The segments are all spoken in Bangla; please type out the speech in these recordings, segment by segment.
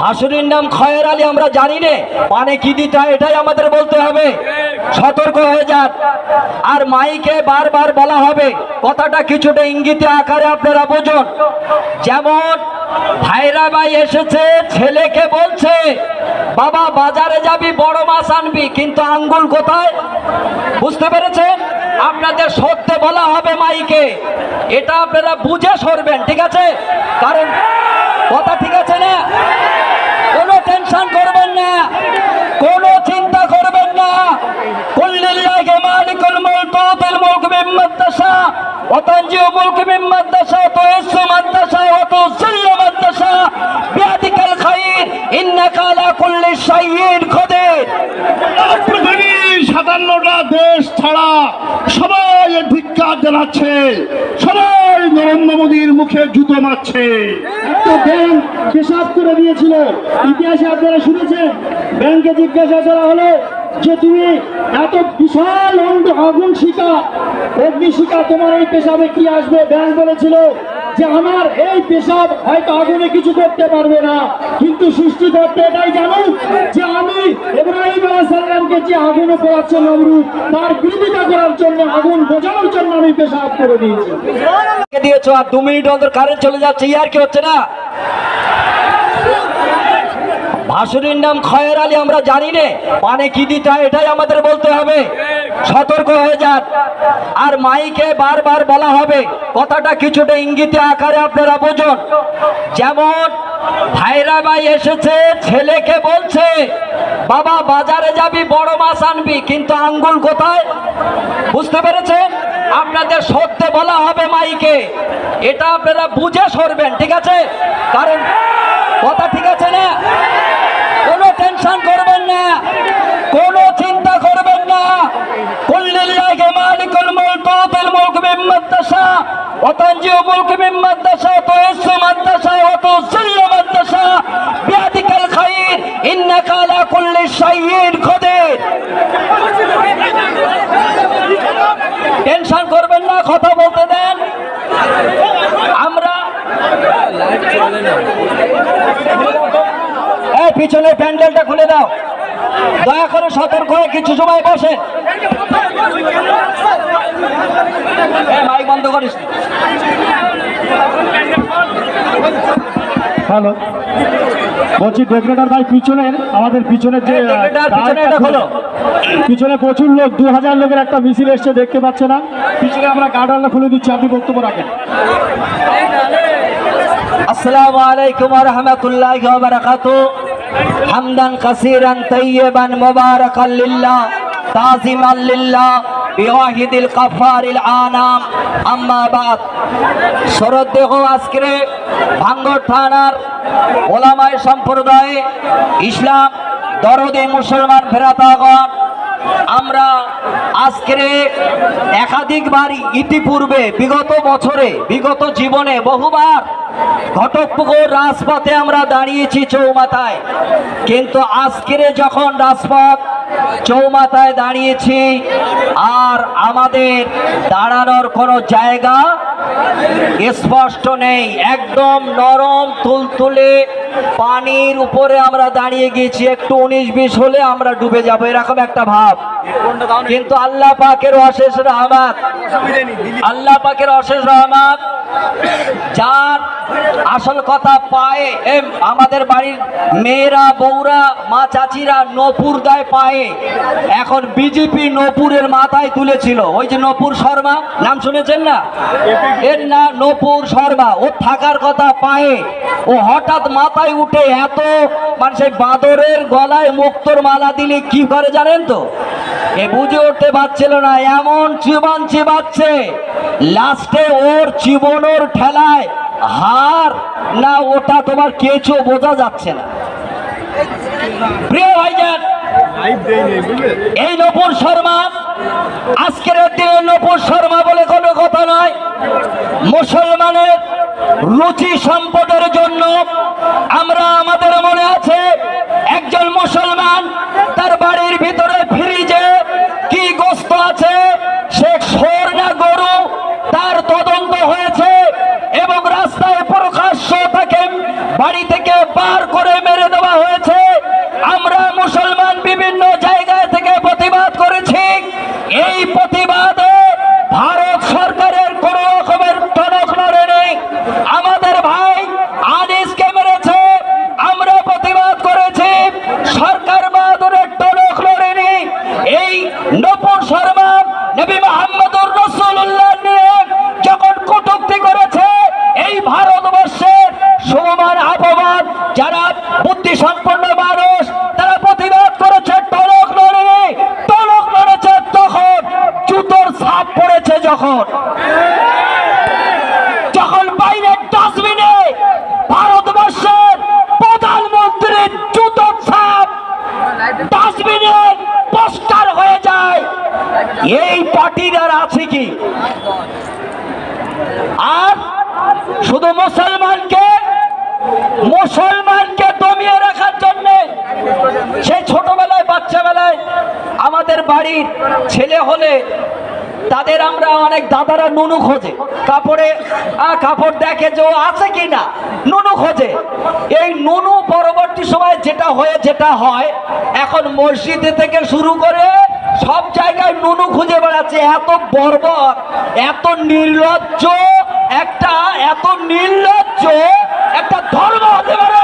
ভাসুরের নাম খয়ের আলী, আমরা জানি না পানে কি দিতে হয়, এটাই আমাদের বলতে হবে। সতর্ক হয়ে যান। আর মাইকে বারবার বলা হবে, কথাটা কিছুটা ইঙ্গিতে আকারে আপনারা বুঝুন। যেমন ভাইরা ভাই এসেছে, ছেলেকে বলছে বাবা বাজারে যাবি বড় মাছ আনবি, কিন্তু আঙ্গুল কোথায়? বুঝতে পেরেছেন? আপনাদের সত্যি বলা হবে মাইকে, এটা আপনারা বুঝে সরবেন, ঠিক আছে? কারণ কথা ঠিক আছে না? কোনো টেনশন করবেন না, কোনো চিন্তা করবেন না। কুল্লিল্লাহি মালিকুল মুলক তুতিল মুলক মিম্মান তাশা ওয়া তানজিউ মুলক মিম্মান তাশা ওয়া তুইজ্জু মান তাশা ওয়া তুযিল্লু মান তাশা বিয়াদিকাল খায়র ইন্নাকা আলা কুল্লি শাইইন কাদির। পৃথিবীর 57টা দেশ ছাড়া সবাই ধিক্কার জানাচ্ছে, সবাই নরেন্দ্র মোদীর মুখে জুতো মারছে। তো ব্যাংক পেশাব করে দিয়েছিল, ইতিহাসে আপনারা শুনেছেন। ব্যাংকে জিজ্ঞাসা করা হলো যে তুমি এত বিশাল অগ্নিশিখা তোমার এই পেশাবে কি আসবে? ব্যাংক বলেছিল যে আমার এই পেশাব হয়তো আগুনে কিছু করতে পারবে না, কিন্তু সৃষ্টিকর্তা এটাই জানো যে আমি ইব্রাহিম আলাইহিস সালামকে যে আগুনে পোড়াচ্ছে নমরুদ, তার বিরোধিতা করার জন্য, আগুন বোঝানোর জন্য আমি পেশাব করে দিয়েছি। দিয়েছো আর 2 মিনিট অন্তর কারেন্ট চলে যাচ্ছে, আর কি হচ্ছে না? ভাসুরের নাম খয়ের আলী, আমরা জানি না পানে কি দিতে হয়, এটাই আমাদের বলতে হবে। সতর্ক হয়ে যান। আর মাইকে বারবার বলা হবে, কথাটা কিছুটা ইঙ্গিতে আকারে আপনারা বুঝুন। যেমন ভাইরা ভাই এসেছে, ছেলেকে বলছে বাবা বাজারে যাবি বড় মাছ আনবি, কিন্তু আঙ্গুল কোথায়? বুঝতে পেরেছেন? আপনাদের সত্যি বলা হবে মাইকে, এটা আপনারা বুঝে সরবেন, ঠিক আছে? কারণ কথা ঠিক আছে না? কোনো টেনশন করবেন না, কোনো চিন্তা করবেন না। কুল্লিল্লাহি মালিকুল মুলক তুতিল মুলক মিম্মান তাশা ওয়া তানজিউ মুলক মিম্মান তাশা ওয়া তুইজ্জু মান তাশা ওয়া তুযিল্লু মান তাশা বিয়াদিকাল খায়র ইন্নাকা আলা কুল্লি শাইইন কাদির। টেনশন করবেন না, কথা বলতে দেন। আমরা এই পিছনের প্যান্ডেলটা খুলে দাও, দয়া করে সতর্ক হয়ে কিছু সময় বসেন। মাইক বন্ধ করিস। হ্যালো, বলছি ডেকরেটার ভাই পিছনের, আমাদের পিছনের যে পিছনে প্রচুর লোক, 2000 লোকের একটা মিছিল এসছে, দেখতে পাচ্ছে না? পিছনে আমরা গার্ডারটা খুলে দিচ্ছি, আপনি বক্তব্য রাখেন। আসসালামু আলাইকুম ওয়া রাহমাতুল্লাহি ওয়া বারাকাতুহু। হামদান কাসীরান তাইয়্যিবান মুবারাকান লিল্লাহ তাযিমান লিল্লাহ বিওয়াহিদিল গাফফারিল আনাম, আম্মা বাদ। শ্রদ্ধেয় আজকের ভাঙ্গর থানার ওলামায়ে সম্প্রদায়, ইসলাম দরদি মুসলমান ভ্রাতাগণ, আমরা আজকের একাধিকবার ইতিপূর্বে বিগত বছরে, বিগত জীবনে বহুবার ঘটকপুকুর রাজপথে আমরা দাঁড়িয়েছি চৌমাথায়, কিন্তু আজকের যখন রাজপথ চৌমাথায় দাঁড়িয়েছি, আর আমাদের দাঁড়ানোর কোনো জায়গা স্পষ্ট নেই, একদম নরম তুলতুলে পানির উপরে আমরা দাঁড়িয়ে গেছি। একটু 19-20 হলে আমরা ডুবে যাব, এরকম একটা ভাব। কিন্তু আল্লাহ পাকের অশেষ রহমত, আল্লাহ পাকের অশেষ রহমত, যার আসল কথা পায়ে আমাদের বাড়ির মেয়েরা, বউরা, মা চাচিরা নপুর দেয় পায়ে। এখন বিজেপি নপুরের মাথায় তুলেছিল, ওই যে নপুর শর্মা, নাম শুনেছেন না? এর না নপুর শর্মা, ও থাকার কথা পায়ে, ও হঠাৎ মাথায় উঠে এত মানুষের বাঁদরের গলায় মুক্তোর মালা দিলে কি করে জানেন তো? এ বুঝে উঠতে পারছিল না, এমন চিবান চিবাচ্ছে, লাস্টে ওর চিবনোর ঠেলায় হার না ওটা তোমার কেঁচো বোঝা যাচ্ছে না। প্রিয় ভাইজান, এই নপুর শর্মা আজকের দিনে নপুর শর্মা বলে কোনো কথা নয়। মুসলমানের রুচি সম্পদের জন্য আমরা, আমাদের মনে আছে একজন মুসলমান তার বাড়ির ভিতরে ফ্রিজে কি গোস্ত আছে, সে শোর না গরু, তার তদন্ত হয়েছে এবং রাস্তায় প্রকাশ্য তাকে বাড়ি থেকে বার করে মেরে দেওয়া শুধু মুসলমানকে দমিয়ে রাখার জন্য সেই ছোটবেলায় বাচ্চাবেলায় আমাদের বাড়ির ছেলে হলে তাদের আমরা অনেক দাদারা নুনু খোঁজে, কাপড় দেখে যে ও আছে কিনা, নুনু খোঁজে। এই নুনু পরবর্তী সময় যেটা হয় এখন মসজিদে থেকে শুরু করে সব জায়গায় নুনু খুঁজে বেড়াচ্ছে। এত বর্বর, এত নির্লজ্জ একটা ধর্ম হতে পারে?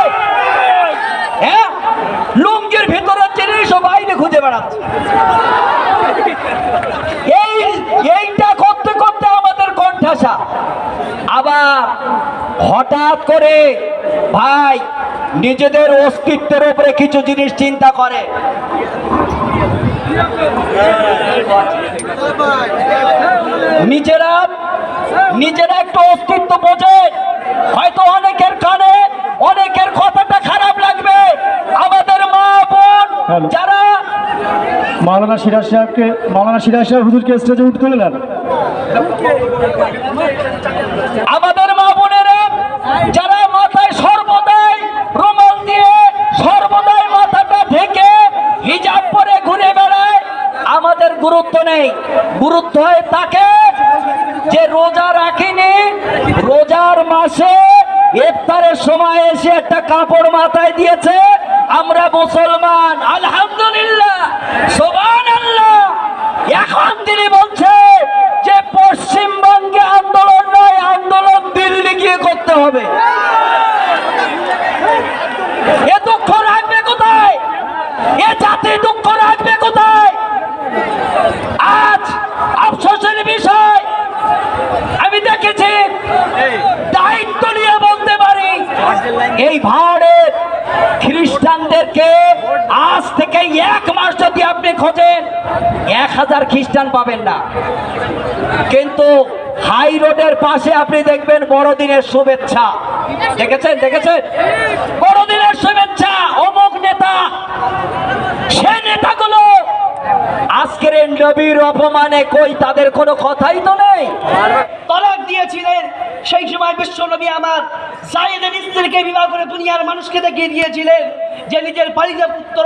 হ্যাঁ, লুঙ্গির ভিতরে জিনিসও বাইরে খুঁজে বেড়াচ্ছে। এইটা করতে করতে আমাদের কণ্ঠাসা। আবার হঠাৎ করে ভাই নিজেদের অস্তিত্বের উপরে কিছু জিনিস চিন্তা করে। নিজেরা একটু অস্তিত্ব বোঝে। হয়তো অনেকের কানে অনেকের কথাটা খারাপ লাগবে। আমাদের মা বোন যারা মাওলানা সিরাজ সাহেব হুজুরকে স্টেজে উঠতে দিলেন। আমাদের মা বোনেরা যারা মাথায় সর্বদাই রুমাল দিয়ে সর্বদাই মাথাটা ঢেকে হিজাব পরে ঘুরে বেড়ায়, আমাদের গুরুত্ব নেই। গুরুত্ব হয় তাকে যে রোজা রাখেনি, রোজার মাসে ইফতারের সময় এসে একটা কাপড় মাথায় দিয়েছে। আমরা মুসলমান, আলহামদুলিল্লাহ, সুবহানাল্লাহ। এখন তিনি বলছে যে পশ্চিমবঙ্গে আন্দোলন নয়, আন্দোলন দিল্লি গিয়ে করতে হবে। এ দুঃখ রাখবে কোথায়? এ জাতি দুঃখ রাখবে কোথায়? আজ আফসোসের বিষয়, আমি দেখেছি, দায়িত্ব নিয়ে বলতে পারি, এই ভারতের খ্রিস্টানদেরকে আজ থেকে 1 মাস যদি আপনি খোঁজেন 1000 খ্রিস্টান পাবেন না। কিন্তু হাই রোডের পাশে আপনি দেখবেন বড়দিনের শুভেচ্ছা। দেখেছেন বড়দিনের শুভেচ্ছা, অমুক নেতা। সে নেতাগুলো আজকের নবীর অপমানে কই, তাদের কোনো কথাই তো নেই। তলাক দিয়েছিলেন সেই সময় বিশ্ব নবী আমার জায়েদের স্ত্রীকে বিবাহ করে দুনিয়ার মানুষকে দেখিয়ে দিয়েছিলেন যে নিজের পালিত পুত্র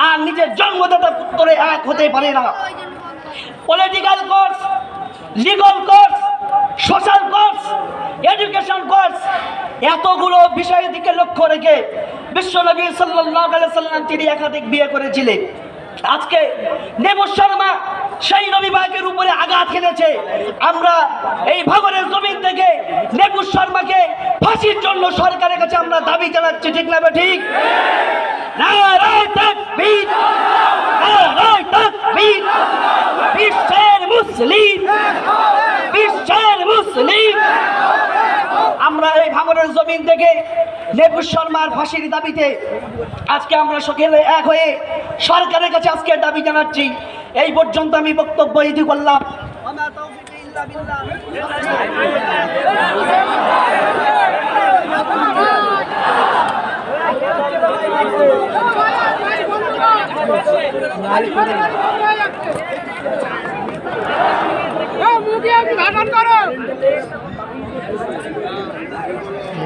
আর নিজের জন্মদাতা পুত্র এক হতে পারে না। Political course, legal course, social course, education course, এতগুলো বিষয়ের দিকে লক্ষ্য রেখে বিশ্ব নবী সাল্লাল্লাহু আলাইহি সাল্লাম তিনি একাধিক বিয়ে করেছিলেন। আজকে নেবু শর্মা সেই নবী পাকের উপরে আঘাত হেনেছে। আমরা এই ভাগরের জমিন থেকে নেবু শর্মাকে ফাঁসির জন্য সরকারের কাছে আমরা দাবি জানাচ্ছি, ঠিক না ঠিক? নারায়ে তাকবীর, নারায়ে তাকবীর। বিশ্বের মুসলিম আমরা এই ভাগরের জমিন থেকে নেবু শর্মার ফাঁসির দাবিতে আজকে আমরা সকলে এক হয়ে সরকারের কাছে আজকে দাবি জানাচ্ছি। এই পর্যন্ত আমি বক্তব্য ইতি করলাম।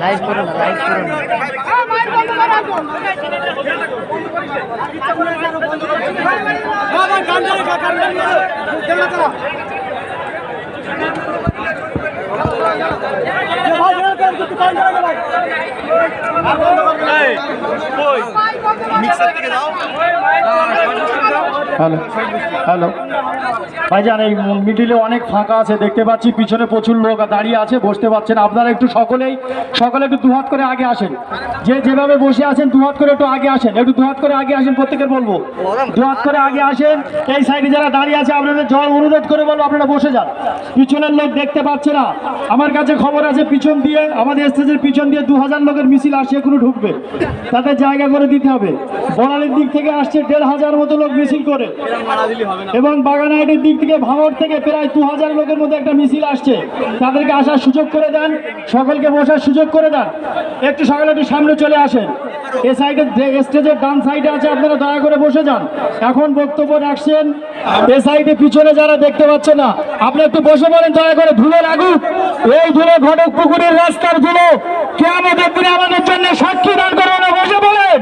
লাইভ করো না, লাইভ করো না। হ্যালো ভাইজান, এই মিডিলে অনেক ফাঁকা আছে দেখতে পাচ্ছি, পিছনে প্রচুর লোক দাঁড়িয়ে আছে, বসতে পারছেন। আপনারা একটু সকলে একটু দুহাত করে আগে আসেন। যেভাবে বসে আছেন দুহাত করে একটু আগে আসেন, একটু দুহাত করে আগে আসেন। প্রত্যেকের বলবো দুহাত করে আগে আসেন। এই সাইডে যারা দাঁড়িয়ে আছে আপনাদের জল অনুরোধ করে বলবো আপনারা বসে যান। পিছনের লোক দেখতে পাচ্ছে না। আমার কাছে খবর আছে পিছন দিয়ে, আমাদের স্টেজের পিছন দিয়ে 2000 লোকের মিছিল আসছে, এখনো ঢুকবে, তাদের জায়গা করে দিতে হবে। বড়ালির দিক থেকে আসছে 1500 মতো লোক মিছিল করে, এবং বাগানহাটের দিক থেকে ভাঙড় থেকে প্রায় 2000 লোকের মধ্যে একটা মিছিল আসছে, তাদেরকে আসার সুযোগ করে দেন, সকলকে বসার সুযোগ করে দেন। একটু সকালে একটু সামনে চলে আসেন, এ সাইডে স্টেজের ডান সাইডে আছে, আপনারা দয়া করে বসে যান। এখন বক্তব্য রাখছেন এ সাইডে পিছনে যারা দেখতে পাচ্ছে না, আপনি একটু বসে পড়েন দয়া করে। ধুলো লাগুক, এই ধুলো ঘটক পুকুরের রাস্তার ধুলো কিয়ামতের দিনে আমাদের জন্য সাক্ষী দান করবে না। বসে পড়েন।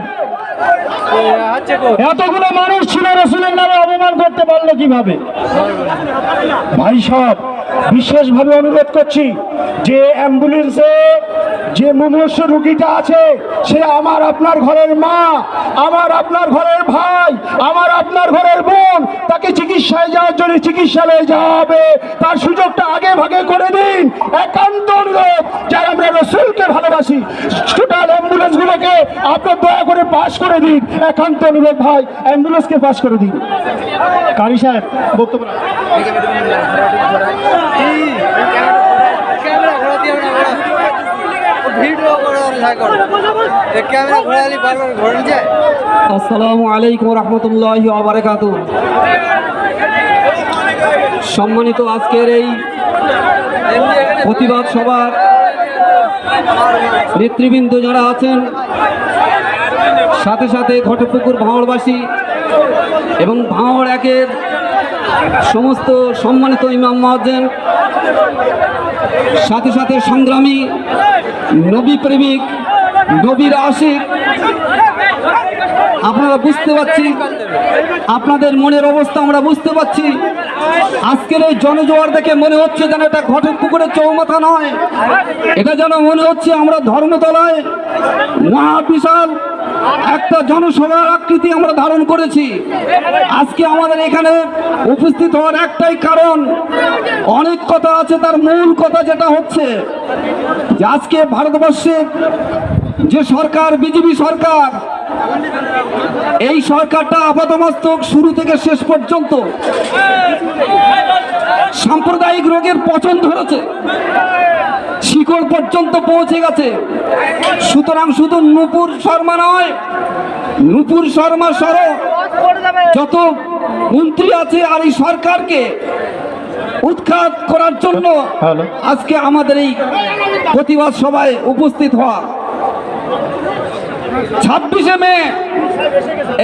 এতগুলো মানুষ ছিল, রসুলের নামে অপমান করতে পারলো কিভাবে? ভাই সব বিশেষভাবে অনুরোধ করছি যে অ্যাম্বুলেন্সে যে মুমূর্ষু রুগীটা আছে, সে আমার আপনার ঘরের মা, আমার আপনার ঘরের ভাই, আমার আপনার ঘরের বোন, তাকে চিকিৎসায় যাওয়ার জন্য চিকিৎসালয়ে যাওয়া হবে, তার সুযোগটা আগে ভাগে করে দিন। একান্ত অনুরোধ, যারা আমরা রসুলকে ভালোবাসি, টোটাল অ্যাম্বুলেন্সগুলোকে আপনার দয়া করে পাস করে দিন। একান্ত অনুরোধ ভাই, অ্যাম্বুলেন্সকে পাস করে দিন। কারি সাহেব বক্তব্য ক্যামেরা ঘোরা দিয়ে ভিডিও ক্যামেরা ঘোরালি বারবার ঘোরে যায়। আসসালামু আলাইকুম রহমতুল্লাহি ওয়া বারাকাতুহু। সম্মানিত আজকের এই প্রতিবাদ সভার নেতৃবৃন্দ যারা আছেন, সাথে সাথে ঘটপুকুর ভাঙড়বাসী এবং ভাঙড় একের সমস্ত সম্মানিত ইমাম মুয়াজ্জিন, সাথে সাথে সংগ্রামী নবী প্রেমিক, নবীর আশিক, আপনারা বুঝতে পারছি, আপনাদের মনের অবস্থা আমরা বুঝতে পারছি। আজকের এই জনজোয়ার দেখে মনে হচ্ছে যেন এটা ঘটপুকুরের চৌমাথা নয়, এটা যেন মনে হচ্ছে আমরা ধর্মতলায় মহাবিশাল একটা জনসভার আকৃতি আমরা ধারণ করেছি। আজকে আমাদের এখানে উপস্থিত হওয়ার একটাই কারণ, অনেক কথা আছে, তার মূল কথা যেটা হচ্ছে যে আজকে ভারতবর্ষে যে সরকার, বিজেপি সরকার, এই সরকারটা আপাতমস্তক শুরু থেকে শেষ পর্যন্ত সাম্প্রদায়িক রোগের পচন ধরেছে, শিকড় পর্যন্ত পৌঁছে গেছে। সুতরাং শুধু নূপুর শর্মা নয়, নূপুর শর্মা সহ যত মন্ত্রী আছে আর এই সরকারকে উৎখাত করার জন্য আজকে আমাদের এই প্রতিবাদ সভায় উপস্থিত হওয়া। 26শে মে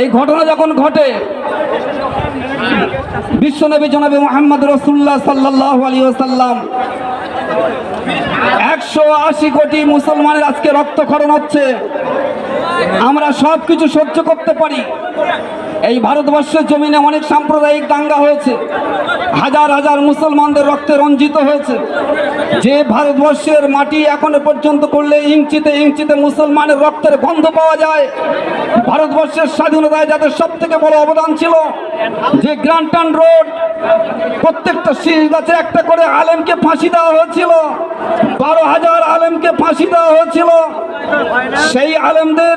এই ঘটনা যখন ঘটে, বিশ্বনবী জনাবে মুহাম্মদ রাসূলুল্লাহ সাল্লাল্লাহু আলাইহি ওয়াসাল্লাম 180 কোটি মুসলমানের আজকে রক্তক্ষরণ হচ্ছে। আমরা সব কিছু সহ্য করতে পারি। এই ভারতবর্ষের জমিনে অনেক সাম্প্রদায়িক দাঙ্গা হয়েছে, হাজার হাজার মুসলমানদের রক্তে রঞ্জিত হয়েছে। যে ভারতবর্ষের মাটি এখনো পর্যন্ত করলে ইঞ্চিতে ইঞ্চিতে মুসলমানের রক্তের গন্ধ পাওয়া যায়। ভারতবর্ষের স্বাধীনতায় যাদের সব থেকে বড় অবদান ছিল, যে গ্রান্টান রোড, প্রত্যেকটা শীষ গাছে একটা করে আলেমকে ফাঁসি দেওয়া হয়েছিল, 12,000 আলেমকে ফাঁসি দেওয়া হয়েছিল। সেই আলেমদের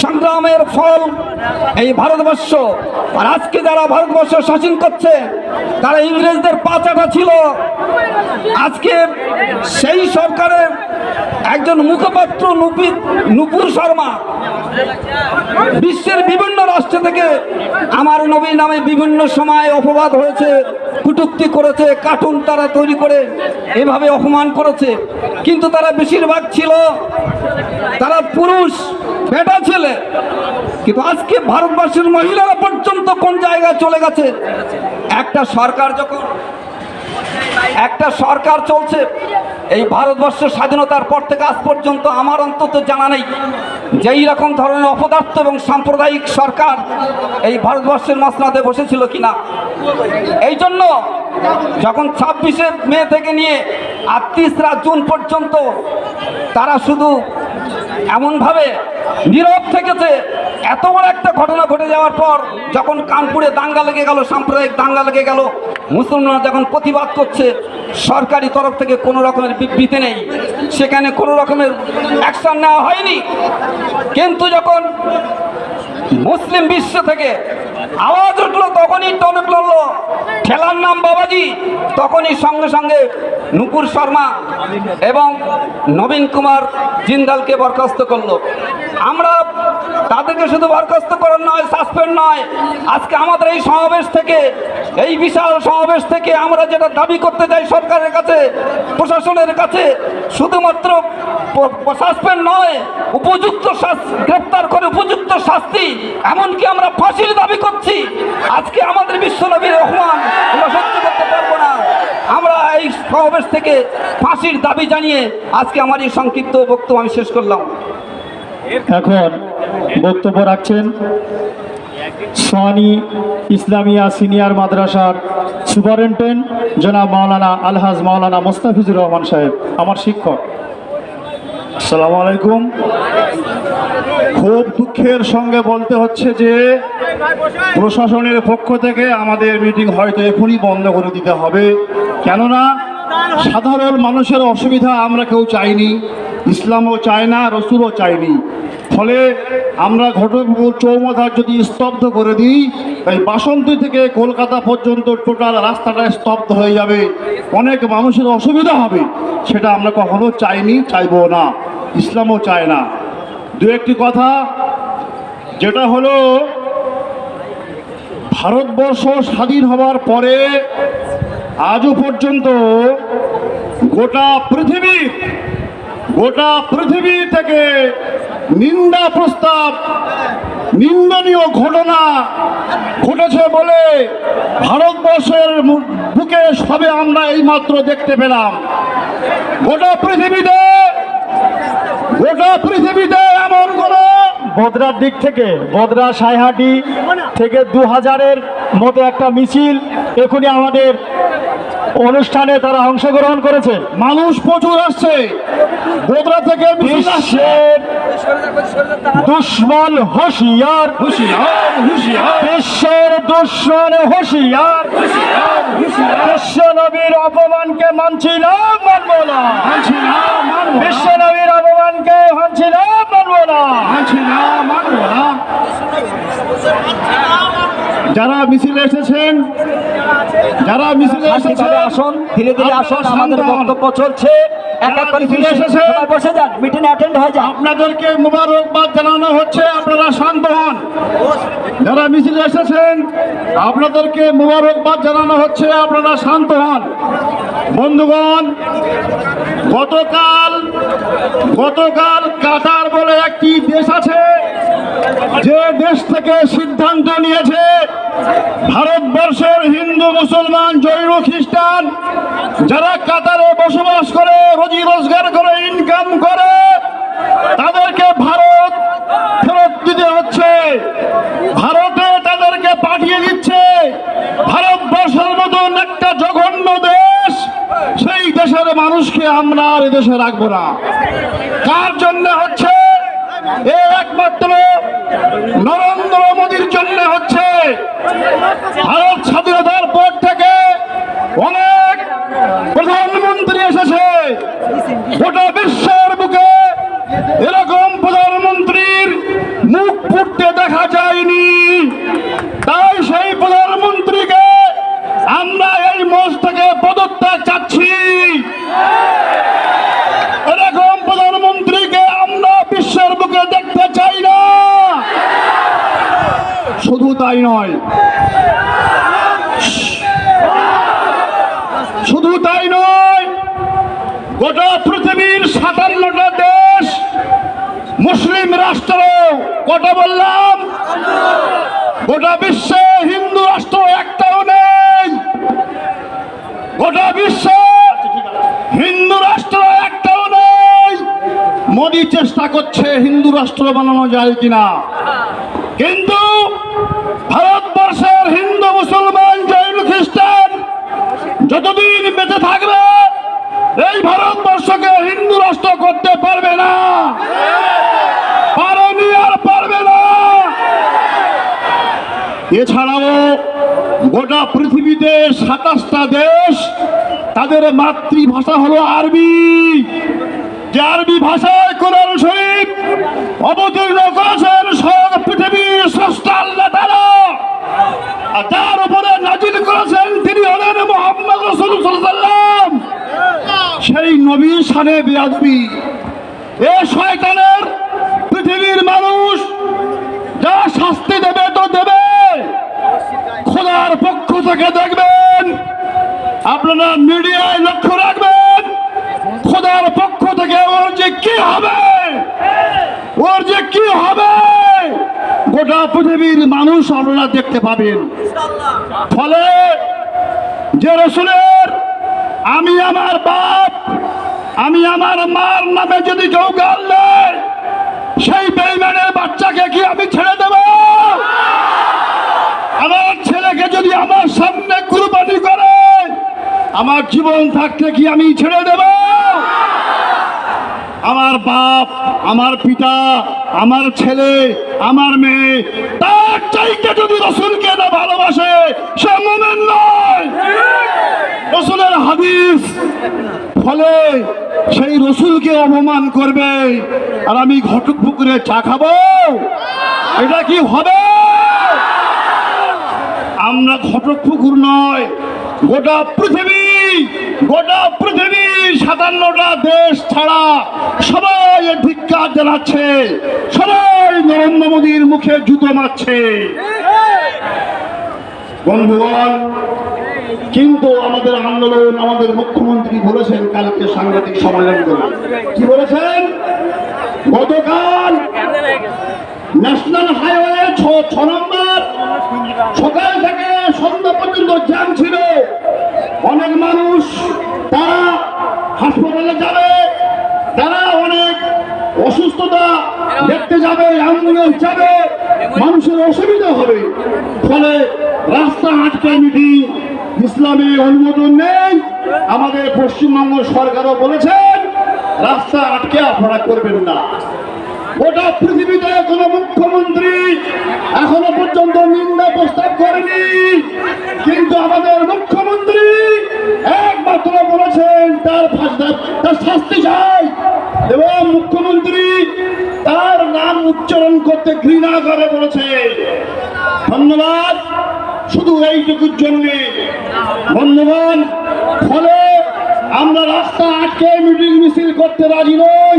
সংগ্রামের ফল এই ভারতবর্ষ। আর আজকে যারা ভারতবর্ষ শাসন করছে, তারা ইংরেজদের পাচাটা ছিল। আজকে সেই সরকারের একজন মুখপাত্র নূপুর শর্মা বিশ্বের বিভিন্ন রাষ্ট্র থেকে আমার নবী নামে বিভিন্ন সময় অপবাদ হয়েছে, কটূক্তি করেছে, কার্টুন তারা তৈরি করে এভাবে অপমান করেছে। কিন্তু তারা বেশিরভাগ ছিল, তারা পুরুষ, বেটা ছেলে। কিন্তু আজকে ভারতবর্ষের মহিলারা পর্যন্ত কোন জায়গায় চলে গেছে। একটা সরকার চলছে এই ভারতবর্ষের স্বাধীনতার পর থেকে আজ পর্যন্ত আমার অন্তত জানা নেই যে এই রকম ধরনের অপদার্থ এবং সাম্প্রদায়িক সরকার এই ভারতবর্ষের মসনদে বসেছিল কিনা। এই জন্য যখন 26শে মে থেকে নিয়ে ৩৮ জুন পর্যন্ত তারা শুধু এমনভাবে নীরব থেকেছে। এত বড় একটা ঘটনা ঘটে যাওয়ার পর যখন কানপুরে দাঙ্গা লেগে গেল, সাম্প্রদায়িক দাঙ্গা লেগে গেল, মুসলমানরা যখন প্রতিবাদ করছে, সরকারি তরফ থেকে কোনো রকমের বিবৃতি নেই, সেখানে কোনো রকমের অ্যাকশন নেওয়া হয়নি। কিন্তু যখন মুসলিম বিশ্ব থেকে আওয়াজ উঠলো, তখনই টনক লড়লো, ঠেলার নাম বাবাজি, তখনই সঙ্গে সঙ্গে নূপুর শর্মা এবং নবীন কুমার জিন্দালকে বরখাস্ত করলো। আমরা তাদেরকে শুধু বরখাস্ত করার নয়, সাসপেন্ড নয়, আজকে আমাদের এই সমাবেশ থেকে, এই বিশাল সমাবেশ থেকে আমরা যেটা দাবি করতে চাই সরকারের কাছে, প্রশাসনের কাছে, শুধুমাত্র সাসপেন্ড নয়, উপযুক্ত গ্রেপ্তার করে উপযুক্ত শাস্তি, এমনকি আমরা ফাঁসির দাবি করছি। আজকে আমাদের বিশ্বনবী রহমান আমরা সহ্য করতে পারবো না। আমরা এই সমাবেশ থেকে ফাঁসির দাবি জানিয়ে আজকে আমার এই সংক্ষিপ্ত বক্তব্য আমি শেষ করলাম। এখন বক্তব্য রাখছেন সোয়ানি ইসলামিয়া সিনিয়র মাদ্রাসার সুপারিনটেন্ডেন্ট জনাব মাওলানা আলহাজ মাওলানা মোস্তাফিজুর রহমান সাহেব, আমার শিক্ষক। আসসালামু আলাইকুম। খুব দুঃখের সঙ্গে বলতে হচ্ছে যে প্রশাসনের পক্ষ থেকে আমাদের মিটিং হয়তো এখনই বন্ধ করে দিতে হবে, কেননা সাধারণ মানুষের অসুবিধা আমরা কেউ চাইনি, ইসলামও চায় না, রসুলও চায়নি। ফলে আমরা ঘটকপুর চৌমাথার যদি স্তব্ধ করে দিই, তাই বাসন্তী থেকে কলকাতা পর্যন্ত টোটাল রাস্তাটা স্তব্ধ হয়ে যাবে, অনেক মানুষের অসুবিধা হবে। সেটা আমরা কখনো চাইনি, চাইবো না, ইসলামও চায় না। দু একটি কথা, যেটা হলো ভারতবর্ষ স্বাধীন হওয়ার পরে আজও পর্যন্ত গোটা পৃথিবী থেকে নিন্দা প্রস্তাব, নিন্দনীয় ঘটনা ঘটেছে বলে ভারতবর্ষের বুকে সবে আমরা এইমাত্র দেখতে পেলাম। গোটা পৃথিবীতে এমন কোনো বদরার দিক থেকে, বদরা সাইহাটি থেকে 2000-এর মতো একটা মিছিল এখনই আমাদের অনুষ্ঠানে তারা অংশগ্রহণ করেছে। মানুষ প্রচুর আসছে, গোদরা থেকে বিশ্বের দুশ্মন হুঁশিয়ার, বিশ্বের দুশ্মন হুঁশিয়ার, বিশ্ব নবীর অপমানকে মানছি না, মানবো না, বিশ্ব নবীর অপমানকে মানছি না, মানবো না। যারা মিছিলে এসেছেন, আসুন, ধীরে ধীরে আসুন, আমাদের বক্তব্য চলছে। এক এক করে ফিরে এসেছে, বসে যান, মিটিং অ্যাটেন্ড হয়ে যান। আপনাদেরকে মোবারকবাদ জানানো হচ্ছে, আপনারা শান্ত হন। যারা মিছিলে এসেছেন আপনাদেরকে মোবারকবাদ জানানো হচ্ছে, আপনারা শান্ত হন। বন্ধুগণ, গতকাল কাতার বলে একটি দেশ আছে, যে দেশ থেকে সিদ্ধান্ত নিয়েছে ভারতবর্ষের হিন্দু, মুসলমান, জৈন, খ্রিস্টান যারা কাতারে বসবাস করে, রোজি রোজগার করে, ইনকাম করে, তাদেরকে ভারত ফেরত দিতে হচ্ছে। ভারতে তাদেরকে পাঠিয়ে দিচ্ছে। ভারতবর্ষের মতন একটা জঘন্য দেশ, সেই দেশের মানুষকে আমরা আর এদেশে রাখবো না। কার জন্য হচ্ছে? একমাত্র নরেন্দ্র মোদীর জন্য হচ্ছে। ভারত স্বাধীনতার পর থেকে অনেক প্রধানমন্ত্রী এসেছে, গোটা বিশ্বের বুকে এরকম প্রধানমন্ত্রীর মুখ ফুটতে দেখা যায়নি। তাই সেই প্রধানমন্ত্রীকে আমরা এই মঞ্চ থেকে পদত্যাগ চাচ্ছি। এরকম প্রধানমন্ত্রীকে আমরা বিশ্বের বুকে দেখতে চাই না। শুধু তাই নয়, গোটা পৃথিবীর 57টা দেশ, মুসলিম রাষ্ট্র, কটা বললাম? গোটা বিশ্বে হিন্দু রাষ্ট্র একটাও নেই। গোটা বিশ্বে হিন্দু রাষ্ট্র একটাও নেই। মোদী চেষ্টা করছে হিন্দু রাষ্ট্র বানানো যায় কিনা, কিন্তু ভারতবর্ষের হিন্দু, মুসলমান, জৈন, খ্রিস্টান যতদিন বেঁচে থাকবে এই ভারতবর্ষকে হিন্দু রাষ্ট্র করতে পারবে না, পারেনি আর পারবে না। এছাড়াও গোটা পৃথিবীতে 27টা দেশ, তাদের মাতৃভাষা হলো আরবি। যে আরবি ভাষায় কোরআন শরীফ অবতীর্ণ করেছেন স্বয়ং পৃথিবীর স্রষ্টা আল্লাহ তাআলা, আর তার উপরে নাজিল করেছেন তিনি হলেন মুহাম্মদ রাসূলুল্লাহ সাল্লাল্লাহু আলাইহি ওয়াসাল্লাম। সেই নবীর শানে বেয়াদবি এ শয়তানের পৃথিবীর আপনারা মিডিয়ায় লক্ষ্য রাখবেন, খোদার পক্ষ থেকে ওর যে কি হবে, ওর যে কি হবে গোটা পৃথিবীর মানুষ আপনারা দেখতে পাবেন। ফলে যে রসুলের আমি আমার বাপ আমি আমার মার নামে যদি কেউ গাল দেয়, সেই বেঈমানের বাচ্চাকে কি আমি ছেড়ে দেব? আমার ছেলেকে যদি আমার সামনে কুরবানি করে, আমার জীবন থাকতে কি আমি ছেড়ে দেব? আমার বাপ আমার পিতা আমার ছেলে আমার মেয়ে তার চাইতে যদি রসুলকে না ভালোবাসে, সে মুমিন নয়। রসুলের হাদিস। ফলে সেই রসুলকে অপমান করবে আর আমি ঘটক পুকুরে চা খাবো, এটা কি হবে? আমরা ঘটক পুকুর নয়, গোটা পৃথিবী 57টা দেশ ছাড়া সবাই ধিক্কার জানাচ্ছে, সবাই নরেন্দ্র মোদীর মুখে জুতো মারছে। বন্ধুগণ, কিন্তু আমাদের আন্দোলন, আমাদের মুখ্যমন্ত্রী বলেছেন কালকে সাংবাদিক সম্মেলন করে, কি বলেছেন? গতকাল ন্যাশনাল হাইওয়ে 6 নম্বর সকাল থেকে সন্ধ্যা পর্যন্ত জ্যাম ছিল। অনেক মানুষ তারা হাসপাতালে যাবে, তারা অনেক অসুস্থতা দেখতে যাবে, অ্যাম্বুলেন্স যাবে, মানুষের অসুবিধা হবে। ফলে রাস্তা আটকে মিটিং ইসলামে অনুমোদন নেই। আমাদের পশ্চিমবঙ্গ সরকারও বলেছেন রাস্তা আটকে আপনারা করবেন না। গোটা পৃথিবীতে কোন মুখ্যমন্ত্রী এখনো পর্যন্ত নিন্দা প্রস্তাব করেনি, কিন্তু আমাদের মুখ্যমন্ত্রী একমাত্র বলেছেন তার শাস্তি চাই, এবং মুখ্যমন্ত্রী তার নাম উচ্চারণ করতে ঘৃণা করে বলেছে। ধন্যবাদ শুধু এইটুকুর জন্য। বন্ধুগণ, ফলে আমরা রাস্তা আটকে মিটিং মিছিল করতে রাজি নই।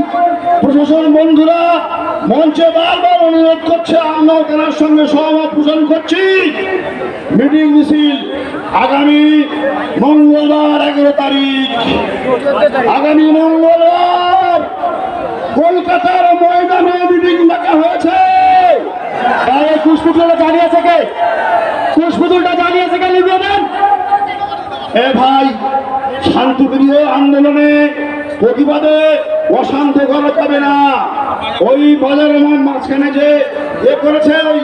প্রশাসন বন্ধুরা মঞ্চে বারবার অনুরোধ করছে, আমরাও তার সঙ্গে সহমত পোষণ করছি। মিটিং মিছিল আগামী মঙ্গলবার 11 তারিখ, আগামী মঙ্গলবার কলকাতার ময়দানে মিটিং ডাকা হয়েছে। কুশপুতুলটা জানিয়েছে কে? কুশপুতুলটা জানিয়েছে কে? লিখে দেন। এ ভাই, শান্তিপ্রিয় আন্দোলনে প্রতিবাদে অশান্তি করা যাবে না। ওই বাজারের মাঝখানে যে করেছে ওই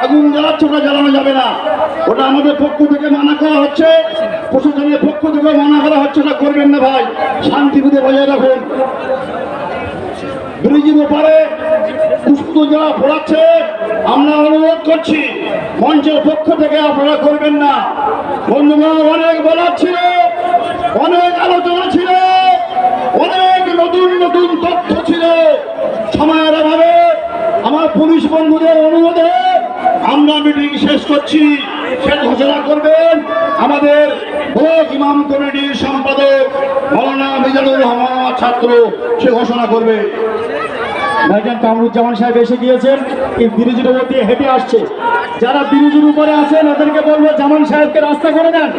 আগুন জ্বালাচ্ছে, ওটা জ্বালানো যাবে না। ওটা আমাদের পক্ষ থেকে মানা করা হচ্ছে, প্রশাসনের পক্ষ থেকে মানা করা হচ্ছে, ওটা করবেন না ভাই। শান্তিপ্রিয় বজায় রাখুন। ব্রিজের ওপারে পুষ্প যারা ফোড়াচ্ছে, আমরা অনুরোধ করছি মঞ্চের পক্ষ থেকে আপনারা করবেন না। বন্ধুগণ, অনেক বলার ছিল, অনেক আলোচনা ছিল, অনেক নতুন নতুন তথ্য ছিল। সময়ের অভাবে আমার পুলিশ বন্ধুদের অনুরোধে আমরা মিটিং শেষ করছি। শেষ ঘোষণা করবেন আমাদের ব্লক ইমাম কমিটির সম্পাদক মৌলানা মিজানুর রহমান ছাত্র, সে ঘোষণা করবে। ভাইজান কামরুজ্জামান সাহেব এসে গিয়েছেন, এই ব্রিজের উপর দিয়ে হেঁটে আসছে। যারা ব্রিজের উপরে আছেন ওদেরকে বলবো জামান সাহেবকে রাস্তা করে দেন।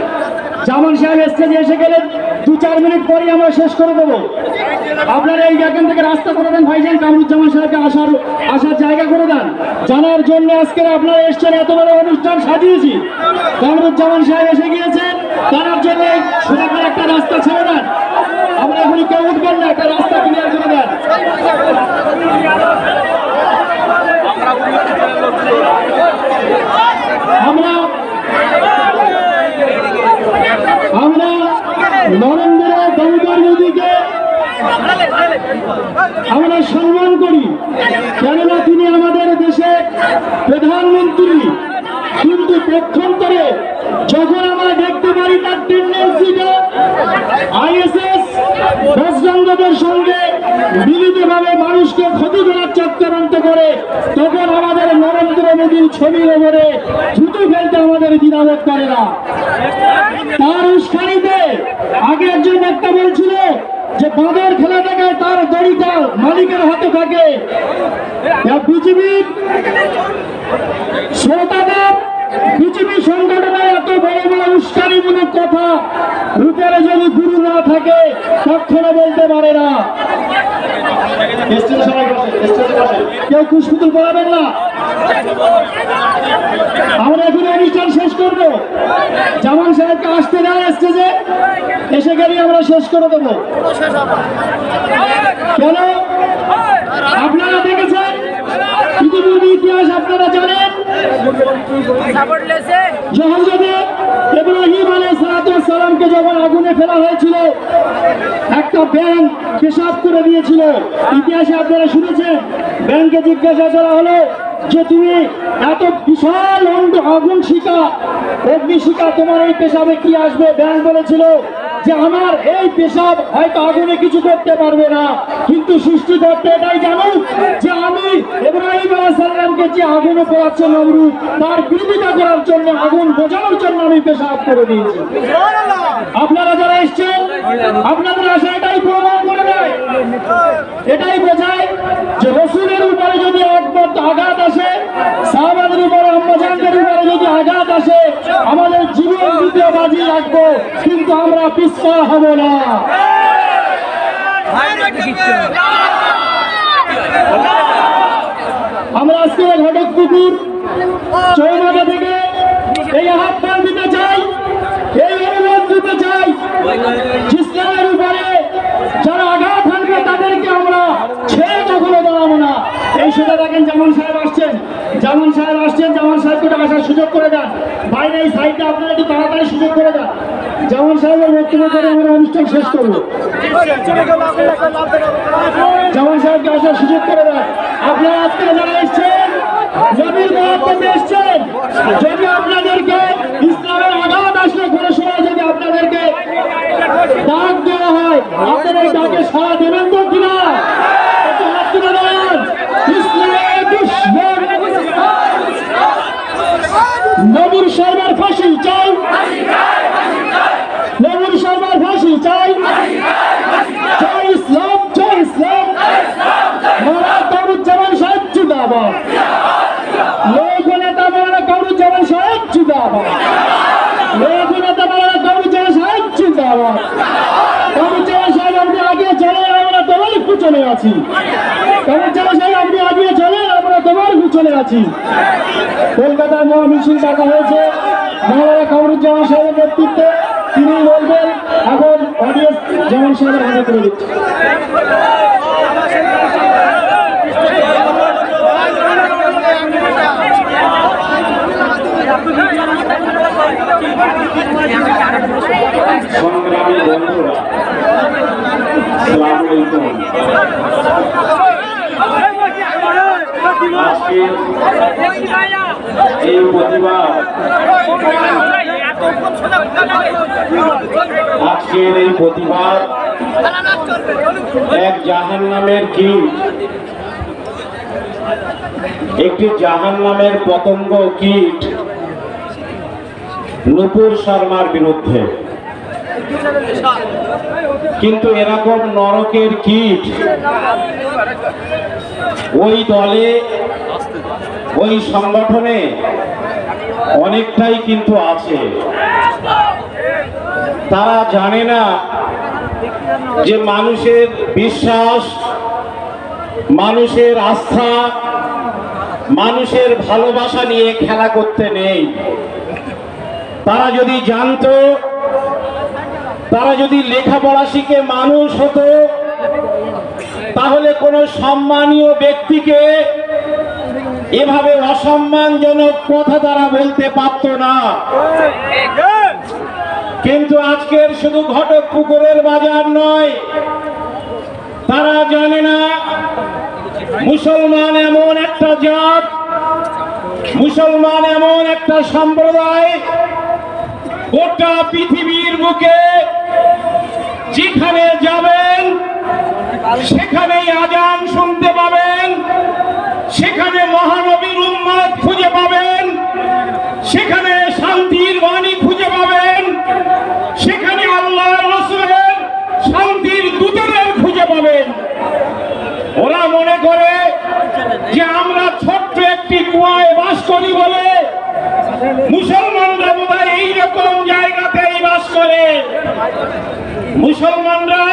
জামান সাহেব স্টেজে এসে গেলেন, 2-4 মিনিট পরেই আমরা শেষ করে দেবো। আপনারা এই এখান থেকে রাস্তা করে দেন। ভাইজান কামরুজ্জামান সাহেবকে আসার জায়গা করে দেন। জানার জন্য আজকে আপনারা এসছেন, এত বড় অনুষ্ঠান সাজিয়েছি। কামরুজ্জামান সাহেব এসে গিয়েছেন, তার জন্য সোজা করে একটা রাস্তা ছেড়ে দেন। আমরা এখন কেউ উঠবেন না, একটা রাস্তা ক্লিয়ার করে দেন। আমরা নরেন্দ্র দামোদর মোদীকে আমরা সম্মান করি, কেননা তিনি আমাদের দেশের প্রধানমন্ত্রী। কিন্তু পক্ষান্তরে যখন আমরা দেখতে পারি তার টেন্ডেন্সিটা আইএসএস বজরঙ্গদের সঙ্গে মিলিতভাবে মানুষকে ক্ষতি করার চক্রান্ত করে, তখন আমাদের নরেন্দ্র মোদীর ছবির ওপরে থুতু ফেলতে আমাদের দ্বিধাবোধ করে না। তার উস্কানিতে আগে একজন বক্তা বলছিল যে বাঁদর খেলা দেখায় তার দড়িটা মালিকের হাতে থাকে। বিজেপির শ্রোতাদের বিজেপি সংগঠনে এত বড় বড় উস্কানিমূলক কথা ভিতরে যদি গুরু না থাকে কখনো বলতে পারে না। কেউ কুশপুতুল পড়াবেন না। আমরা এখন অনুষ্ঠান শেষ করব। জামান সাহেবকে আসতে না স্টেজে এসে গেলে আমরা শেষ করে দেবো। কেন? আপনারা দেখেছেন পৃথিবীর ইতিহাস, আপনারা জানেন হযরত ইব্রাহিম আলাইহিস সালামকে যখন আগুনে ফেলা হয়েছিল একটা ব্যাঙ পেশাব করে দিয়েছিল। ইতিহাসে আপনারা শুনেছেন, ব্যাঙকে জিজ্ঞাসা করা হলো যে তুমি এত বিশাল আগুন শিখা, অগ্নিশিখা, তোমার এই পেশাবে কি আসবে? ব্যাঙ বলেছিল যে আমার এই পেশাব হয়তো আগুনে কিছু করতে পারবে না, কিন্তু সৃষ্টিকর্তা এটাই জানুক যে আমি ইব্রাহিম আলাইহিস সালামকে যে আগুনে পোড়াচ্ছে নমরুদ, তার বিরোধিতা করার জন্য, আগুন বোঝানোর জন্য আমি পেশাব করে দিয়েছি। আপনারা যারা এসছেন, আপনাদের আশা এটাই প্রমাণ করে দেয়, এটাই বোঝায় যে রসুলের উপরে যদি একবার আঘাত আসে, সাহাবাদের উপরে, আম্মাজানদের উপরে যদি আঘাত আসে, আমাদের জীবন দিতে বাজি রাখবো, কিন্তু আমরা পিছপা হব না। আমরা আজকে ঘটকপুকুর চৌমাথা থেকে এই আহ্বান দিতে চাই, এই অনুরোধ দিতে চাই, ইসলামের উপরে যারা আঘাত হানবে তাদেরকে আমরা ছেড়ে কখনো দাঁড়াবো না। এই সেটা দেখেন, জামান সাহেব আসছেন, জামান সাহেব আসছেন, জামান সাহেবকে আসার সুযোগ করে দেন। বাইরে এই সাইডটা আপনারা একটু তাড়াতাড়ি সুযোগ করে দেন। জামান সাহেবের বক্তব্য করে আমরা অনুষ্ঠান শেষ করবো। জামান সাহেবকে আসার সুযোগ করে দেন। আপনারা আজকে যারা এসছেন, নবীর মহব্বতে এসছেন, যদি আপনাদেরকে ইসলামের আঘাত আসলে কোনো সময় যদি আপনাদেরকে ডাক দেওয়া হয়, আপনারা এই ডাকে সাড়া দেবেন তো কিনা? একটু হাত তুলে দেন। ইসলামের দুশমন নবীর সরকার ফাঁসি চাই, নবীর সরকার ফাঁসি চাই। জয় ইসলাম, জয় ইসলাম। মাওলানা কামরুজ্জামান সাহেব জিন্দাবাদ। লোক নেতা মাওলানা কামরুজ্জামান সাহেব জিন্দাবাদ। লোক নেতা মাওলানা কামরুজ্জামান সাহেব জিন্দাবাদ। কামরুজ্জামান সাহেব আপনি আগে চলেন, আমরা তোমার পিছনে আছি। কামরুজ্জামান সাহেব আপনি আগে চলেন, আমরা তোমার পিছনে আছি। কলকাতায় মহামিছিল ডাকা হয়েছে মাওলানা কামরুজ্জামান সাহেবের নেতৃত্বে, তিনি বলবেন। এখন অডিয়েন্স জামান সাহেবের হাতে করে দিচ্ছে। সংগ্রামী বন্ধুরা, আসসালামু আলাইকুম। আজকের এই প্রতিবাদ এক জাহান্নামের কীট, একটি জাহান্নামের পতঙ্গ কীট নূপুর শর্মার বিরুদ্ধে। কিন্তু এরকম নরকের কীট ওই দলে, ওই সংগঠনে অনেকটাই কিন্তু আছে। তারা জানে না যে মানুষের বিশ্বাস, মানুষের আস্থা, মানুষের ভালোবাসা নিয়ে খেলা করতে নেই। তারা যদি জানতো, তারা যদি লেখাপড়া শিখে মানুষ হতো, তাহলে কোনো সম্মানীয় ব্যক্তিকে এভাবে অসম্মানজনক কথা তারা বলতে পারত না। কিন্তু আজকের শুধু ঘটকপুকুরের বাজার নয়, তারা জানে না মুসলমান এমন একটা জাত, মুসলমান এমন একটা সম্প্রদায়, গোটা পৃথিবীর বুকে যেখানে যাবেন সেখানেই আজান শুনতে পাবেন, সেখানে মহানবীর উম্মত খুঁজে পাবেন, সেখানে শান্তির বাণী খুঁজে পাবেন, সেখানে আল্লাহর রাসূলের শান্তির দূতদের খুঁজে পাবেন। ওরা মনে করে যে আমরা ছোট্ট একটি কুয়ায় বাস করি বলে মুসলমানরা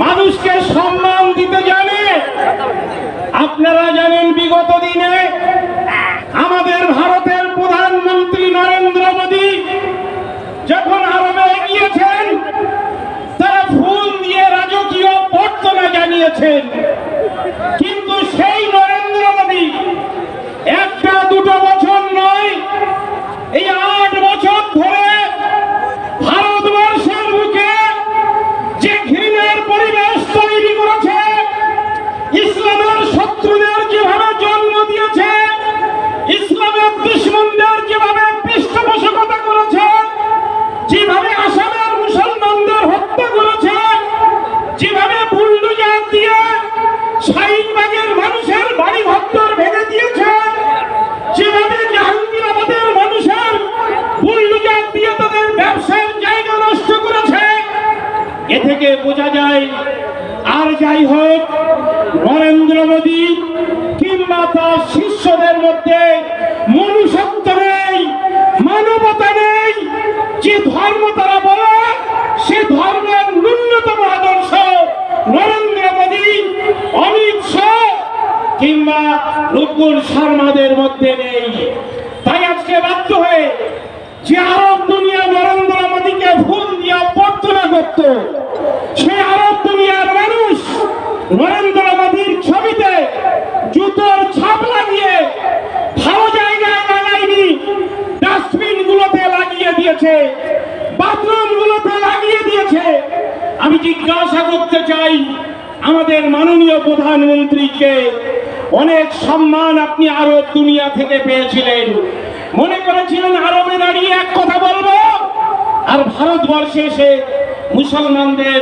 মানুষকে সম্মান দিতে জানে। আপনারা জানেন বিগত দিনে আমাদের ভারতের প্রধানমন্ত্রী নরেন্দ্র মোদী যখন আরবে গিয়েছেন, তারা ফুল দিয়ে রাজকীয় অভ্যর্থনা জানিয়েছেন। কিন্তু সেই নরেন্দ্র মোদী একটা দুটো বছর নয়, এই 8 বছর ধরে ভারতবর্ষের বুকে যে ঘৃণার পরিবেশ তৈরি করেছে, ইসলামের শত্রুদের যেভাবে জন্ম দিয়েছে, ইসলামের দুশমনদের যেভাবে পৃষ্ঠপোষকতা করেছে, যেভাবে আসামের মুসলমানদের হত্যা করেছে, যেভাবে বুলডোজার দিয়ে শাহিনবাগের মানুষের বাড়ি ঘর ভেঙে দিয়েছে, যেভাবে জাহাঙ্গীরাবাদের মানুষের বুলডোজার দিয়ে তাদের ব্যবসার জায়গা নষ্ট করেছে, এ থেকে বোঝা যায় আর যাই হোক নরেন্দ্র মোদী কিংবা তার শিষ্যদের মধ্যে মনুষ্যত্ব নেই, মানবতা নেই। যে ধর্ম তারা বলে সে ধর্মের ন্যূনতম আদর্শ নরেন্দ্র মোদী, অমিত শাহ কিংবা নুপুর শর্মাদের মধ্যে নেই। তাই আজকে বাধ্য হয়ে যে আরব দুনিয়া নরেন্দ্র মোদীকে ফুল দিয়ে অভ্যর্থনা করত, সেই আরব দুনিয়ার মানুষ নরেন্দ্র মোদীর ছবিতে জুতোর ছাপ লাগিয়ে ভালো জায়গায় লাগায়নি, ডাস্টবিন গুলোতে লাগিয়ে দিয়েছে, বাথরুম গুলোতে লাগিয়ে দিয়েছে। আমি জিজ্ঞাসা করতে চাই আমাদের মাননীয় প্রধানমন্ত্রীকে, অনেক সম্মান আপনি আরব দুনিয়া থেকে পেয়েছিলেন, মনে করেছিলেন আরবে দাঁড়িয়ে এক কথা বলবো, আর ভারতবর্ষে এসে মুসলমানদের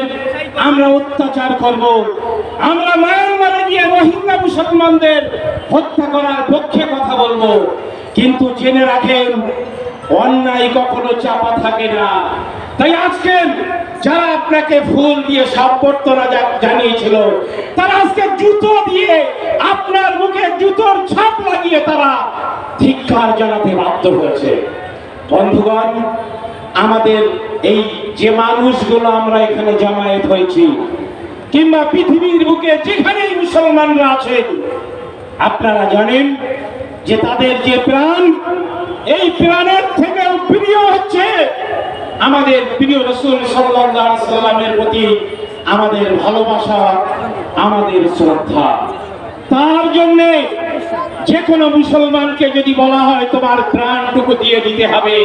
আমরা অত্যাচার করব, আমরা মায়ানমারে গিয়ে রোহিঙ্গা মুসলমানদের হত্যা করার পক্ষে কথা বলবো। কিন্তু জেনে রাখেন অন্যায় কখনো চাপা থাকে না। তাই আজকে যারা আপনাকে ফুল দিয়ে অভ্যর্থনা জানিয়েছিল, তারা আজকে জুতো দিয়ে আপনার মুখে জুতোর ছাপ লাগিয়ে তারা ধিক্কার জানাতে বাধ্য হয়েছে। বন্ধুগণ, আমাদের এই যে মানুষগুলো আমরা এখানে জমায়েত হয়েছি কিংবা পৃথিবীর বুকে যেখানেই মুসলমানরা আছেন, আপনারা জানেন যে তাদের যে প্রাণ, এই প্রাণের থেকেও প্রিয় হচ্ছে আমাদের প্রিয় রাসূল সাল্লাল্লাহু আলাইহি সাল্লামের প্রতি আমাদের ভালোবাসা, আমাদের শ্রদ্ধা। তার জন্য যে কোনো মুসলমানকে যদি বলা হয় তোমার প্রাণটুকু দিয়ে দিতে হবে,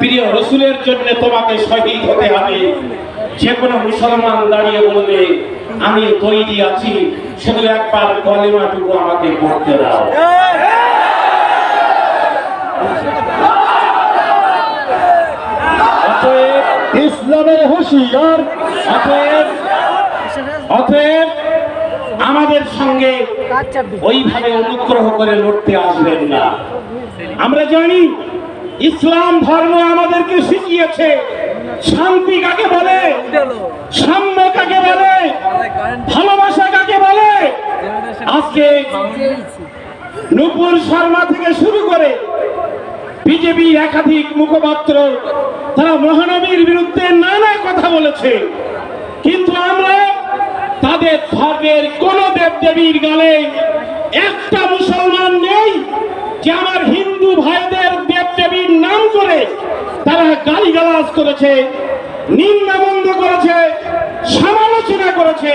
প্রিয় রাসূলের জন্য তোমাকে শহীদ হতে হবে, যে কোনো মুসলমান দাঁড়িয়ে বলবে আমি তৈরি আছি, শুধু একবার কলেমাটুকু আমাকে পড়তে দাও। ইসলামের হুঁশিয়ার, অতএব আমাদের সঙ্গে ওইভাবে অনুগ্রহ করে লড়তে আসবেন না। আমরা জানি ইসলাম ধর্ম আমাদেরকে শিখিয়েছে শান্তি কাকে বলে, সাম্য কাকে বলে, ভালোবাসা কাকে বলে। আজকে নুপুর শর্মা থেকে শুরু করে বিজেপি একাধিক মুখপাত্র তারা মহানবীর বিরুদ্ধে নানা কথা বলেছে, কিন্তু আমরা তাদের ধর্মের কোন দেবদেবীর গালে একটা মুসলমান নেই যে আমার হিন্দু ভাইদের দেবদেবীর নাম করে তারা গালিগালাজ করেছে, নিন্দাবন্ধ করেছে, সমালোচনা করেছে।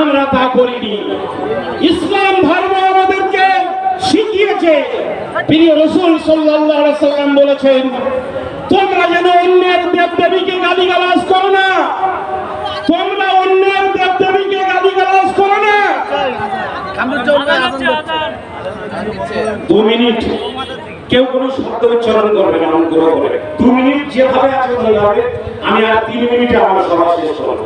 আমরা তা করিনি। ইসলাম ধর্ম আমাদেরকে শিখিয়েছে, প্রিয় রাসূল সাল্লাল্লাহু আলাইহি সাল্লাম বলেছেন তোমরা যেন অন্যের দেবদেবীকে গালিগালাজ করো না, তোমরা অন্যের দেবদেবীকে গালিগালাজ করো না। 2 মিনিট কেউ কোনো শব্দ উচ্চারণ করবে না, অনুগ্রহ করে 2 মিনিট যেভাবে আছে ওইভাবে। আমি আর 3 মিনিটে আমার সভা শেষ করব।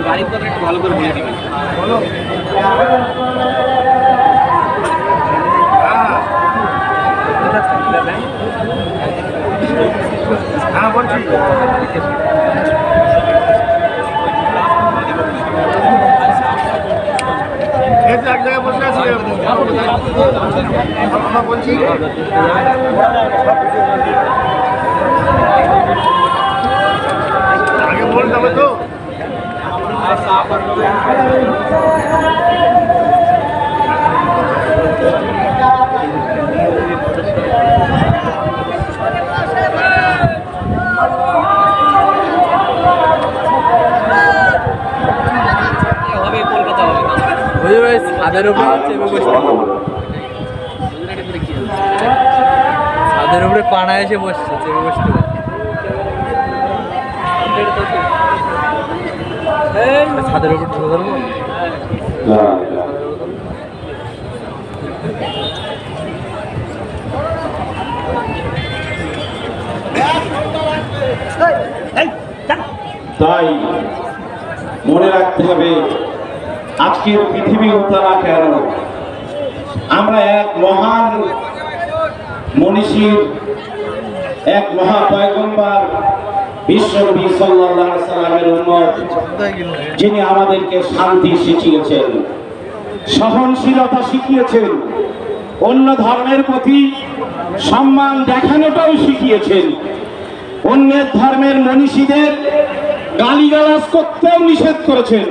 গাড়ির কথা একটু ভালো করে বলে দিবেন। হ্যাঁ বলছি, এক জায়গায় বসে আছি, আমরা বলছি আগে বলতে হবে তো। হবে কলকাতা হবে বুঝতে পেরেছি। ছাদের উপরে চেপে বসতে ছাদের উপরে পানা এসে বসছে, চেপে বসতে ছাদের উপর ঢুকে ধরবো। তাই মনে রাখতে হবে আজকের পৃথিবী উত্তালা কেন, আমরা এক মহান মনীষীর, এক মহা পয়গম্বর বিশ্বনবী সাল্লাল্লাহু আলাইহি সাল্লামের উম্মত, যিনি আমাদেরকে শান্তি শিখিয়েছেন, সহনশীলতা শিখিয়েছেন, অন্য ধর্মের প্রতি সম্মান দেখানোটাও শিখিয়েছেন, অন্যের ধর্মের মনীষীদের গালিগালাজ করতেও নিষেধ করেছেন।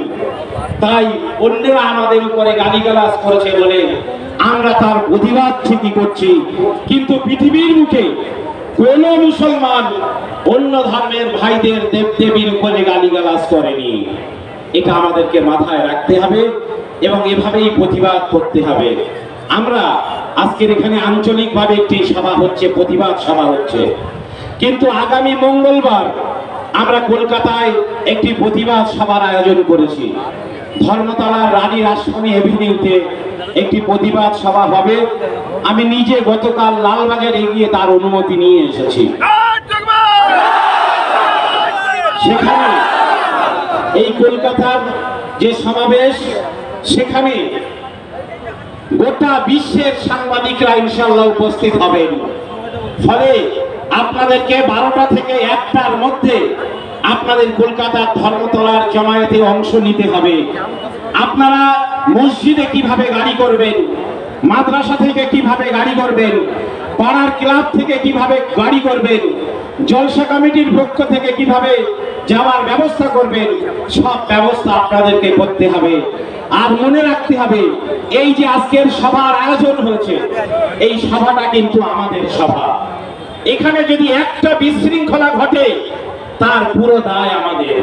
তাই অন্যরা আমাদের উপরে গালিগালাজ করেছে বলে আমরা তার প্রতিবাদ ঠিকই করছি, কিন্তু পৃথিবীর মুখে কোন মুসলমান অন্য ধর্মের ভাইদের দেবদেবীর উপরে গালিগালাজ করেনি। এটা আমাদেরকে মাথায় রাখতে হবে এবং এভাবেই প্রতিবাদ করতে হবে। আমরা আজকের এখানে আঞ্চলিকভাবে একটি সভা হচ্ছে, প্রতিবাদ সভা হচ্ছে, কিন্তু আগামী মঙ্গলবার আমরা কলকাতায় একটি প্রতিবাদ সভার আয়োজন করেছি। ধর্মতলার রানী রাসমণি এভিনিউতে একটি প্রতিবাদ সভা হবে। আমি নিজে গতকাল লালবাজারে গিয়ে তার অনুমতি নিয়ে এসেছি। সেখানে এই কলকাতার যে সমাবেশ, সেখানে গোটা বিশ্বের সাংবাদিকরা ইনশাআল্লাহ উপস্থিত হবেন। ফলে আপনাদেরকে 12টা থেকে 1টার মধ্যে আপনাদের কলকাতার ধর্মতলার জমায়েতে অংশ নিতে হবে। আপনারা মসজিদে কিভাবে গাড়ি করবেন, মাদ্রাসা থেকে কিভাবে গাড়ি করবেন, পাড়ার ক্লাব থেকে কিভাবে গাড়ি করবেন, জলসা কমিটির পক্ষ থেকে কিভাবে যাওয়ার ব্যবস্থা করবেন, সব ব্যবস্থা আপনাদেরকে করতে হবে। আর মনে রাখতে হবে, এই যে আজকের সভার আয়োজন হয়েছে, এই সভাটা কিন্তু আমাদের সভা। এখানে যদি একটা বিশৃঙ্খলা ঘটে, তার পুরো দায় আমাদের।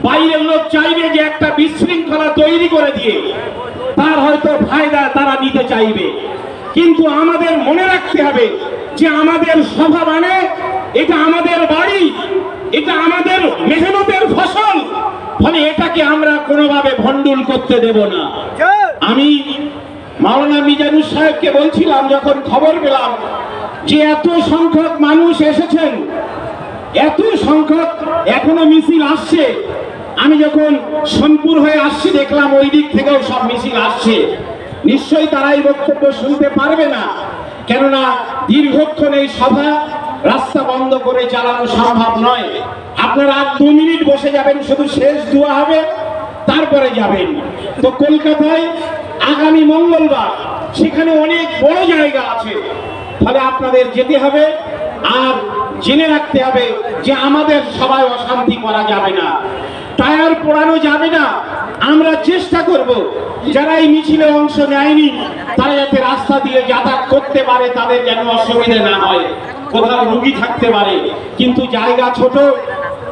বাইরের লোক চাইবে যে একটা বিশৃঙ্খলা তৈরি করে দিয়ে তার হয়তো ফায়দা তারা নিতে চাইবে, কিন্তু আমাদের মনে রাখতে হবে যে আমাদের সভা মানে এটা আমাদের বাড়ি, এটা আমাদের মেহনতের ফসল। ফলে এটাকে আমরা কোনোভাবে ভণ্ডুল করতে দেব না। আমি মাওলানা মিজানুর সাহেবকে বলছিলাম, যখন খবর পেলাম যে এত সংখ্যক মানুষ এসেছেন, এত সংখ্যক এখনো মিছিল আসছে, আমি যখন সোনপুর হয়ে আসছি দেখলাম ওই দিক থেকেও সব মিছিল আসছে। নিশ্চয়ই তারা এই বক্তব্য শুনতে পারবে না, কেননা দীর্ঘক্ষণ এই সভা রাস্তা বন্ধ করে চালানো সম্ভব নয়। আপনারা আর 2 মিনিট বসে যাবেন, শুধু শেষ দোয়া হবে, তারপরে যাবেন। তো কলকাতায় আগামী মঙ্গলবার সেখানে অনেক বড় জায়গা আছে, ফলে আপনাদের যেতে হবে। আর জেনে রাখতে হবে যে আমাদের সবাই অশান্তি করা যাবে না, টায়ার পোড়ানো যাবে না। আমরা চেষ্টা করব যারা এই মিছিলে অংশ নেয়নি তারা যাতে রাস্তা দিয়ে যাতায়াত করতে পারে, তাদের যেন অসুবিধা না হয়। কোথাও রুগী থাকতে পারে, কিন্তু জায়গা ছোট,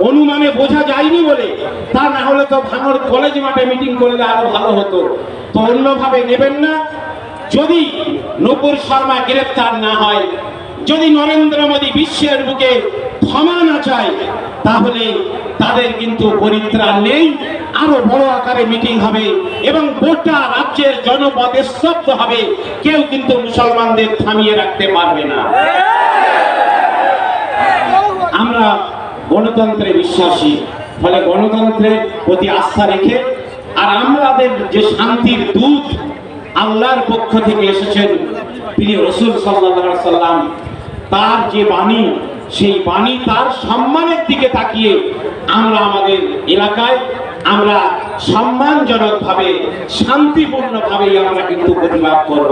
অনুমানে বোঝা যায়নি বলে, তা না হলে তো ভাঙড় কলেজ মাঠে মিটিং করলে আরো ভালো হতো। তো অন্যভাবে নেবেন না। যদি নূপুর শর্মা গ্রেফতার না হয়, যদি নরেন্দ্র মোদী বিশ্বের বুকে ক্ষমা না চায়, তাহলে তাদের কিন্তু পরিত্রাণ নেই। আরো বড় আকারে মিটিং হবে এবং গোটা রাজ্য জনপদ স্তব্ধ হবে, কেউ কিন্তু মুসলমানদের থামিয়ে রাখতে পারবে না। আমরা গণতন্ত্রে বিশ্বাসী, ফলে গণতন্ত্রের প্রতি আস্থা রেখে আর আমাদের যে শান্তির দূত আল্লাহর পক্ষ থেকে এসেছেন প্রিয় রাসূল সাল্লাল্লাহু আলাইহি সাল্লাম, তার যে বাণী, সেই বাণী তার সম্মানের দিকে তাকিয়ে আমরা আমাদের এলাকায় আমরা সম্মানজনকভাবে শান্তিপূর্ণভাবে আমরা কিন্তু প্রতিবাদ করব।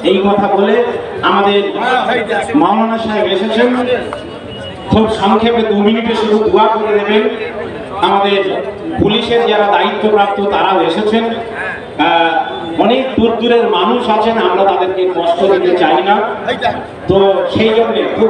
এই কথা বলে আমাদের মাওলানা সাহেব এসেছেন, খুব সংক্ষেপে 2 মিনিটে শুধু দোয়া করে দেবেন। আমাদের পুলিশের যারা দায়িত্বপ্রাপ্ত তারাও এসেছেন, অনেক দূর দূরের মানুষ আছেন, আমরা তাদেরকে কষ্ট দিতে চাই না, তো সেই জন্য খুব